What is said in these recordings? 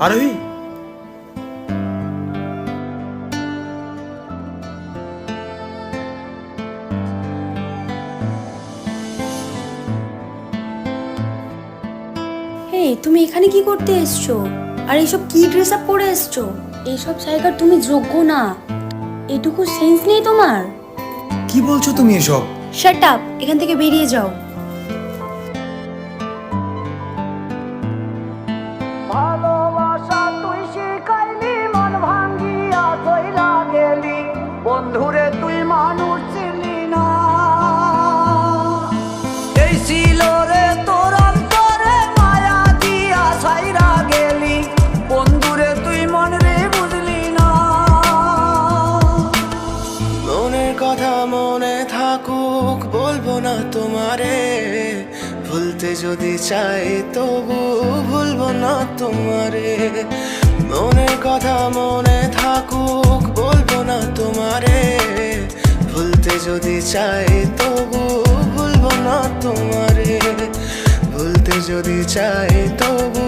আরোহী, তুমি এখানে কি করতে এসছো? আর এইসব কি ড্রেস আপ পরে এসছো? এইসব জায়গার তুমি যোগ্য না। এটুকু সেন্স নেই তোমার? কি বলছো তুমি এসব? শাট আপ, এখান থেকে বেরিয়ে যাও। ভালোবাসা তুই শিখাইলি, মন ভাঙ্গিয়া চইলা গেলি, বন্ধুরে তুই মানুষ ছিলি না। এই ছিল রে তোর অন্তরে মায়া দিয়া ছাইরা গেলি, বন্ধুরে তুই মন রে বুঝলি না। মনের কথা মনে থাকুক, বলবো না তোমারে, ভুলতে যদি চাই তবু ভুলবো না তোমারে। মনের কথা মনে থাকুক, বলবো না তোমারে, ভুলতে যদি চাই তবু ভুলবো না তোমারে। ভুলতে যদি চাই তবু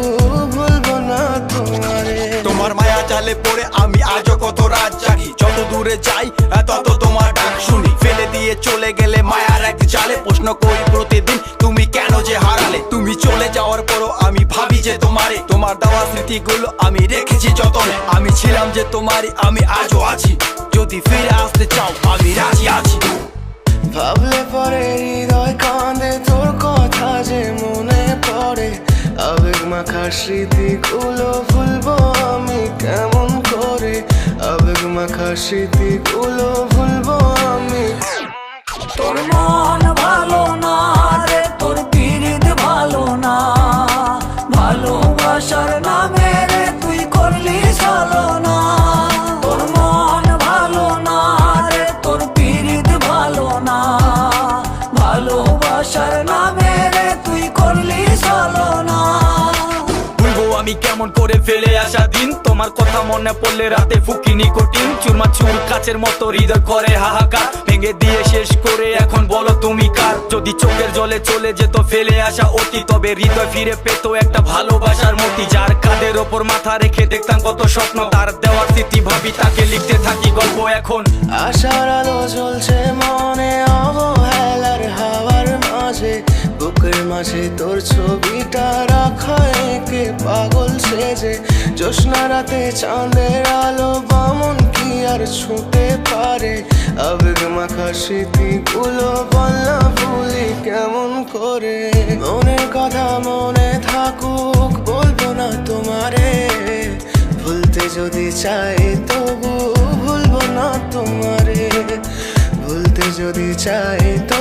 ভুলবো না তোমারে। তোমার মায়া জালে পড়ে আমি আজও কত রাত জাগি, যত দূরে যাই তত তোমার ডাক শুনি। ফেলে দিয়ে চলে গেলে মায়ার এক জালে, প্রশ্ন করি প্রতিদিন তুমি কেন যে হারালে। তুমি চলে যাওয়ার পরও আমি ভাবি যে তোমারে, তোমার দেওয়া স্মৃতিগুলো আমি রেখেছি যতনে। আমি ছিলাম যে তোমারই, আমি আজও আছি, যদি ফিরে আসতে চাও আমি রাজি আছি। ভাবলে পরে হৃদয় কাঁদে, তোর কথা যে মনে পড়ে। আবেগ মাখা স্মৃতিগুলো ভুলবো আমি কেমন করে? আবেগ মাখা স্মৃতিগুলো ভুলবো আমি। তোর মন ভালো না রে, তোর পীড়িত ভালো না, ভালোবাসার নামে রে তুই করলি ছলনা। তোর মন ভালো না রে, তোর পীড়িত ভালো না, ভালোবাসার নামে রে তুই করলি ছলনা। ভুলবো আমি কেমন করে ফেলে আসা দিন, তোমার কথা মনে পড়লে রাতে ফুকিনি কঠিন। চুরমাচুর কাচের মতো হৃদয় করে হাহাকার, ভেঙে দিয়ে শেষ করে এখন বলো তুমি কার? যদি চোখের জলে চলে যেত ফেলে আসা অতি, তবে হৃদয় ফিরে পেত একটা ভালোবাসার মতি। যার কাঁধের ওপর মাথা রেখে দেখতাম কত স্বপ্ন, তার দেওয়ার স্মৃতি ভাবি তাকে লিখতে থাকি গল্প এখন। আশার আলো জ্বলছে মনে অবহেলার হাওয়ার মাঝে, বুকের মাঝে তোর ছবিটা রাখা একে পাগল সেজে। জ্যোৎস্না রাতে চাঁদের আলো বামন কি আর ছুঁতে পারে? আবেগ মাখা স্মৃতিগুলো বলনা ভুলি কেমন করে? মনের কথা মনে থাকুক, বলবো না তোমারে, ভুলতে যদি চাই তবু ভুলবো না তোমারে। ভুলতে যদি চাই তো